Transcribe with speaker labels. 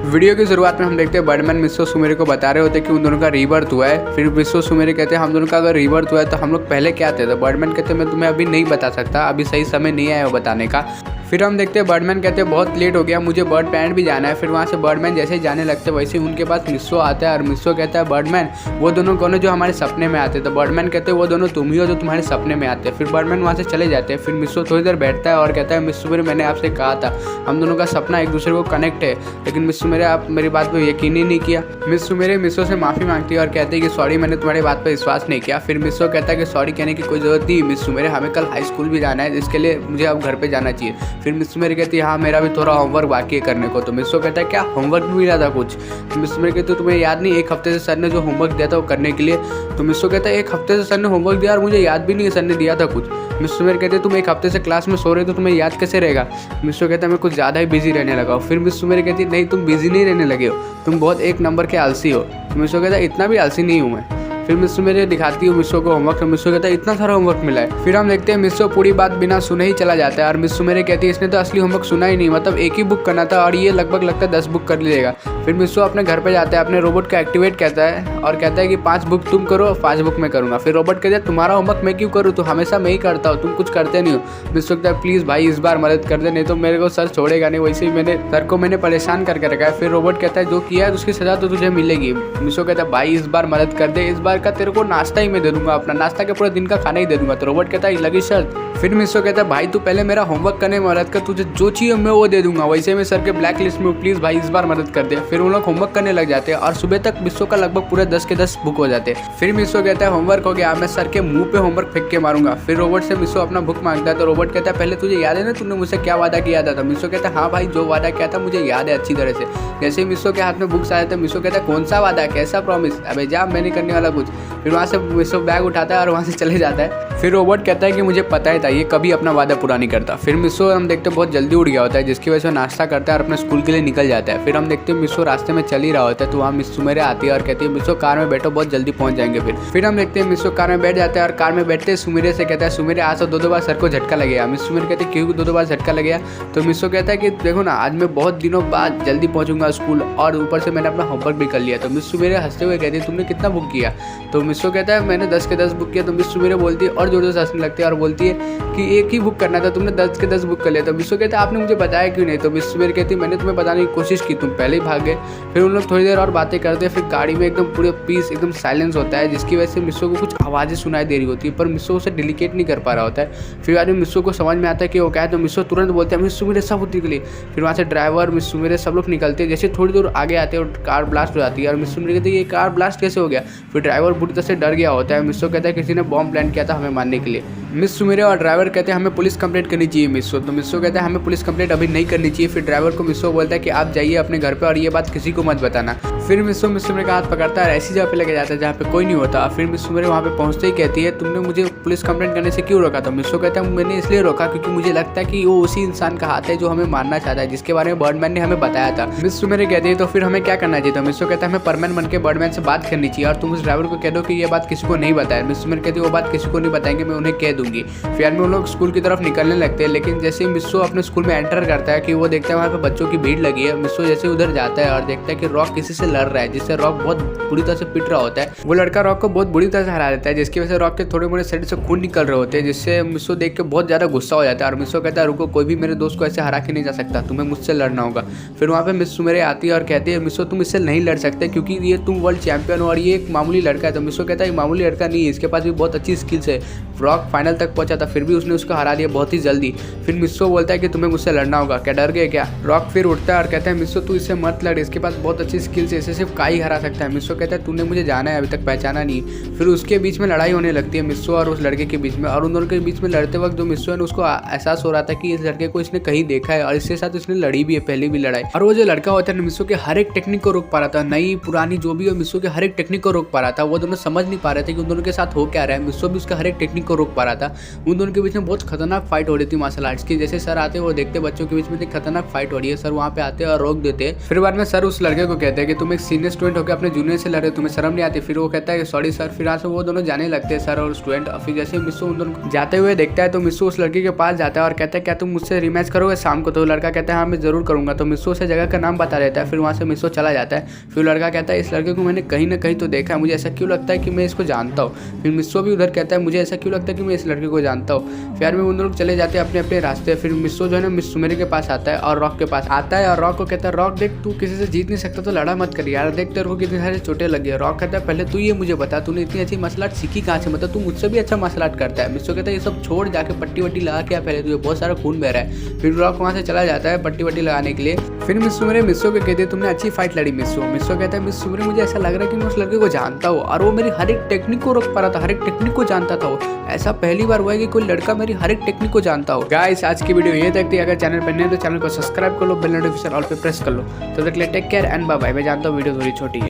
Speaker 1: Video की शुरुआत में हम देखते हैं बर्डमैन मिस्सो सुमेरे को बता रहे होते हैं कि उन दोनों का रीबर्थ हुआ है। फिर मिस्सो सुमेरे कहते हैं हम दोनों का अगर रीबर्थ हुआ है तो हम लोग पहले क्या थे। तो बर्डमैन कहते हैं मैं तुम्हें अभी नहीं बता सकता, अभी सही समय नहीं आया वो बताने का। फिर हम देखते हैं बर्डमैन कहते हैं बहुत लेट हो गया, मुझे बर्ड पैलेट भी जाना है। फिर वहाँ से बर्डमैन जैसे ही जाने लगते हैं वैसे ही उनके पास मिस्सो आता है और मिस्सो कहता है बर्डमैन वो दोनों कौन है जो हमारे सपने में आते हैं। तो बर्डमैन कहते हैं वो दोनों तुम ही हो जो तुम्हारे सपने में आते हैं। फिर बर्डमैन वहाँ से चले जाते हैं। फिर मिस्सो थोड़ी देर बैठता है और कहता है मिस्सो मेरे मैंने आपसे कहा था हम दोनों का सपना एक दूसरे को कनेक्ट है, लेकिन मिस्सो मेरे आप मेरी बात पर यकीन ही नहीं किया। मिस्सो मेरे मिस्सो से माफ़ी मांगती है और कहती है कि सॉरी मैंने तुम्हारी बात पर विश्वास नहीं किया। फिर मिस्सो कहता है कि सॉरी कहने की कोई ज़रूरत नहीं मिस्सो मेरे, हमें कल हाई स्कूल भी जाना है, इसके लिए मुझे अब घर पर जाना चाहिए। फिर मिस्सो मेरे कहती है हाँ मेरा भी थोड़ा होमवर्क बाकी है करने को। तो मिस्सो कहता है क्या होमवर्क भी मिला था कुछ। तो मिस्सो मेरे कहते तुम्हें याद नहीं एक हफ्ते से सर ने जो होमवर्क दिया था वो करने के लिए। तो मिस्सो कहता है एक हफ्ते से सर ने होमवर्क दिया और मुझे याद भी नहीं है सर ने दिया था कुछ। मिस्सो मेरे कहते तुम एक हफ्ते से क्लास में सो रहे तो तुम्हें याद कैसे रहेगा। मिस्सो कहता है मैं कुछ ज़्यादा ही बिजी रहने लगा हूँ। फिर मिस्सो मेरे कहती नहीं तुम बिजी नहीं रहने लगे हो, तुम बहुत एक नंबर के आलसी हो। तो मिस्सो कहता है इतना भी आलसी नहीं हूँ मैं। फिर मिस्सो मेरे दिखाती हूँ मिस्सो को होमवर्क। तो मिस्सो कहता है इतना सारा होमवर्क मिला है। फिर हम देखते हैं मिस्सो पूरी बात बिना सुने ही चला जाता है और मिस्सो मेरे कहती है इसने तो असली होमवर्क सुना ही नहीं, मतलब एक ही बुक करना था और ये लगभग लगता है 10 बुक कर लेगा। फिर मिस्सो अपने घर पे जाता है, अपने रोबोट का एक्टिवेट कहता है और कहता है कि 5 बुक तुम करो 5 बुक मैं करूँगा। फिर रोबोट कहता है तुम्हारा होमवर्क मैं क्यों करूँ, तो हमेशा मैं ही करता हूँ, तुम कुछ करते नहीं हो। मिस्सो कहता है प्लीज़ भाई इस बार मदद कर दे, नहीं तो मेरे को सर छोड़ेगा नहीं, वैसे ही सर को मैंने परेशान करके रखा है। फिर रोबोट कहता है जो किया है उसकी सज़ा तो तुझे मिलेगी। मिस्सो कहता है भाई इस बार मदद कर दे, इस बार का तेरे को नाश्ता ही मैं दे दूंगा, अपना नाश्ता के पूरे दिन का खाना ही दे दूंगा। तो रोबोट कहता है लगी शर्त। फिर मिस्सो कहता है भाई तू पहले मेरा होमवर्क करने में मदद कर, तुझे जो चाहिए मैं वो दे दूंगा, वैसे मैं सर के ब्लैक लिस्ट में प्लीज़ भाई इस बार मदद कर दे। फिर उन लोग होमवर्क करने लग जाते हैं और सुबह तक मिस्सो का लगभग पूरे 10 के 10 बुक हो जाते हैं। फिर मिस्सो कहता है होमवर्क हो गया, मैं सर के मुंह पे होमवर्क फेंक के मारूंगा। फिर रोबोट से मिस्सो अपना बुक मांगता है। तो रोबोट कहता है पहले तुझे याद है ना तूने मुझसे क्या वादा किया था। मिस्सो कहता है हाँ भाई जो वादा किया था मुझे याद है अच्छी तरह से। जैसे ही मिस्सो के हाथ में बुक्स आए थे मिस्सो कहता है कौन सा वादा कैसा प्रॉमिस, अबे जा मैं नहीं करने वाला कुछ। फिर वहाँ से मिस्सो बैग उठाता है और वहाँ से चले जाता है। फिर रोबोट कहता है कि मुझे पता ही था ये कभी अपना वादा पूरा नहीं करता। फिर मिस्सो हम देखते हैं बहुत जल्दी उठ गया होता है जिसकी वजह से नाश्ता करता है और अपने स्कूल के लिए निकल जाता है। फिर हम देखते हैं मिस्सो रास्ते में चल ही रहा होता है तो वहाँ मिस्सो मेरे आती है और कहती है मिस्सो कार में बैठो बहुत जल्दी पहुँच जाएंगे। फिर हम देखते हैं मिस्सो कार में बैठ जाता है और कार में बैठते सुमेरे से कहता है सुमेरे आज तो दो बार सर को झटका लगेगा। मिस्सो मेरे कहते हैं क्यों 2 बार झटका लगेगा। तो मिस्सो कहता है कि देखो ना आज मैं बहुत दिनों बाद जल्दी पहुँचूंगा स्कूल और ऊपर से मैंने अपना होमवर्क भी कर लिया। तो मिस्सो मेरे हंसते हुए कहती है तुमने कितना बुक किया। तो मिस्सो कहता है मैंने 10 के 10 बुक किया। तो मिस्सो मेरे बोलती है और जोर से हंसने लगती है और बोलती है कि एक ही बुक करना था, तुमने 10 के 10 बुक कर लिया। तो मिस्सो कहता है आपने मुझे बताया क्यों नहीं। तो मिस्सो मेरे कहती है मैंने तुम्हें बताने की कोशिश की, तुम पहले ही भाग गए। फिर उन लोग थोड़ी देर और बातें करते हैं। फिर गाड़ी में एकदम पूरे पीस एकदम साइलेंस होता है जिसकी वजह से मिस्सो को कुछ आवाज़ें सुनाई दे रही होती है पर मिस्सो उसे डेलीकेट नहीं कर पा रहा होता है। फिर बाद में मिस्सो को समझ में आता है कि वो क्या है। तो मिस्सो तुरंत बोलते हैं मिस्सो मेरे सब निकले। फिर वहाँ से ड्राइवर मिस्सो मेरे सब लोग निकलते हैं। जैसे थोड़ी दूर आगे आते हैं और कार ब्लास्ट हो जाती है और मिस्सो मेरे कहते हैं ये कार ब्लास्ट कैसे हो गया। फिर ड्राइवर बुरी तरह से डर गया होता है। मिस्सो कहता है किसी ने बॉम्ब प्लान किया था हमें मारने के लिए। मिस्सो मेरे और ड्राइवर कहते हैं हमें पुलिस कंप्लेंट करनी चाहिए मिस्सो। तो मिस्सो कहता है हमें पुलिस कंप्लेंट अभी नहीं करनी चाहिए। फिर ड्राइवर को मिस्सो बोलता है कि आप जाइए अपने घर पे और ये बात किसी को मत बताना। फिर मिस्सो मेरे का हाथ पकड़ता है ऐसी जगह पे लेके जाता है जहाँ पे कोई नहीं होता। फिर मिस्सो मेरे वहाँ पे पहुँचते ही कहती है तुमने मुझे पुलिस कंप्लेंट करने से क्यों रोका। तो मिस्सो कहता है मैंने इसलिए रोका क्योंकि मुझे लगता है कि वो उसी इंसान का हाथ है जो हमें मारना चाहता है जिसके बारे में बर्डमैन ने हमें बताया था। मिस्सो मेरे कहती है तो फिर हमें क्या करना चाहिए। तो मिस्सो कहता है हमें परमैन बन के बर्डमैन से बात करनी चाहिए और तुम उस ड्राइवर को कह दो कि ये बात किसी को नहीं बताया। मिस्सो मेरे कहती है वो बात किसी को नहीं बताएंगे, मैं उन्हें कह दूंगी। फिर वो लोग स्कूल की तरफ निकलने लगते हैं लेकिन जैसे ही मिस्सो अपने स्कूल में एंटर करता है कि वो देखता है वहाँ पे बच्चों की भीड़ लगी है। मिस्सो जैसे उधर जाता है और देखता है कि रॉक किसी से लड़ रहा है जिससे रॉक बहुत बुरी तरह से पिट रहा होता है। वो लड़का रॉक को बहुत बुरी तरह से हरा देता है जिसकी वजह से रॉक के थोड़े मोड़े शरीर से खून निकल रहे होते हैं जिससे मिस्सो देख के बहुत ज़्यादा गुस्सा हो जाता है और मिस्सो कहता है रुको कोई भी मेरे दोस्त को ऐसे हरा के नहीं जा सकता, तुम्हें मुझसे लड़ना होगा। फिर वहाँ पे मिस्सो मेरे आती है और कहती है मिस्सो तुम इससे नहीं लड़ सकते क्योंकि ये तुम वर्ल्ड चैंपियन हो और ये एक मामूली लड़का है। तो मिस्सो कहता है मामूली लड़का नहीं है, इसके पास भी बहुत अच्छी स्किल्स है। रॉक फाइनल तक पहुंचा था फिर भी उसने उसको हरा दिया बहुत ही जल्दी। फिर मिस्सो बोलता है कि तुम्हें मुझसे लड़ना होगा, क्या डर गए क्या। रॉक फिर उठता है और कहता है मिस्सो तू इससे मत लड़, इसके पास बहुत अच्छी स्किल्स है, इसे सिर्फ काई हरा सकता है। मिस्सो कहता है तूने मुझे जाना है अभी तक पहचाना नहीं। फिर उसके बीच में लड़ाई होने लगती है मिस्सो और उस लड़के के बीच में और उन दोनों के बीच में लड़ते वक्त जो मिस्सो है उसको एहसास हो रहा था कि इस लड़के को इसने कहीं देखा है और इसके साथ इसने लड़ी भी है पहले भी लड़ाई। और वो जो लड़का होता है मिस्सो के हर एक टेक्निक को रोक पा रहा था, नई पुरानी जो भी हो मिस्सो के हर एक टेक्निक को रोक पा रहा था। वो दोनों समझ नहीं पा रहे थे कि उन दोनों के साथ हो क्या रहा है। मिस्सो भी उसका हर एक टेक्निक को रोक पा रहा था। उन दोनों के बीच में बहुत खतरनाक फाइट हो रही थी मार्शल आर्ट्स की। जैसे सर आते वो देखते बच्चों के बीच में खतरनाक फाइट हो रही है, सर वहाँ पे आते और रोक देते। फिर बाद में सर उस लड़के को कहते हैं कि तुम एक सीनियर स्टूडेंट होकर अपने जूनियर से लड़े, तुम्हें शर्म नहीं आती। फिर वो कहता है सॉरी सर। फिर यहाँ से वो दोनों जाने लगते हैं, सर और स्टूडेंट। फिर जैसे मिस्सू उन दोनों जाते हुए देखता है तो मिस्सू उस लड़की के पास जाता है और कहता है क्या तुम मुझसे रिमैच करोगे शाम को? तो लड़का कहता है हाँ मैं जरूर करूंगा। तो मिस्सू उसे जगह का नाम बता देता है। फिर वहाँ से मिस्सू चला जाता है। फिर लड़का कहता है इस लड़के को मैंने कहीं ना कहीं तो देखा है, मुझे ऐसा क्यों लगता है कि मैं इसको जानता हूँ। फिर मिस्सू भी उधर कहता है मुझे ऐसा क्यों लगता है कि मैं इस लड़के को जानता हूँ। फिर में उन दोनों चले जाते हैं अपने अपने रास्ते। फिर मिस्सू जो है ना मिस सुमेरी के पास आता है और रॉक के पास आता है और रॉक को कहता है रॉक देख तू किसी से जीत नहीं सकता तो लड़ा मत कर यार, देख तेरे को कितनी सारी चोटें लगी है। रॉक कहता है पहले तू ये मुझे बता तूने इतनी अच्छी मार्शल आर्ट सीखी कहाँ से, मतलब तू मुझसे भी अच्छा मार्शल आर्ट करता है। मिस्सू कहता है ये सब छोड़, जाके पट्टी वट्टी लगा के पहले तुझे बहुत सारा खून बह रहा है। फिर रॉक वहाँ से चला जाता है पट्टी वट्टी लगाने के लिए। फिर मिस्सू मेरे मिस्सू को कहती है तुमने अच्छी फाइट लड़ी मिस्सू। मिस्सू कहता है मिस्सू मेरे मुझे ऐसा लग रहा है कि मैं उस लड़के को जानता हूँ और वो मेरी हर एक टेक्निक को रोक पा रहा था, हर एक टेक्निक को जानता था। ऐसा पहली बार हुआ है कि कोई लड़का मेरी हर एक टेक्निक को जानता हो। गाइस आज की वीडियो ये तक थी। अगर चैनल पर नए तो चैनल को सब्सक्राइब कर लो, बेल नोटिफिकेशन ऑल पे प्रेस कर लो। तो तक के लिए take care and bye bye. मैं जानता हूँ वीडियो थोड़ी छोटी है।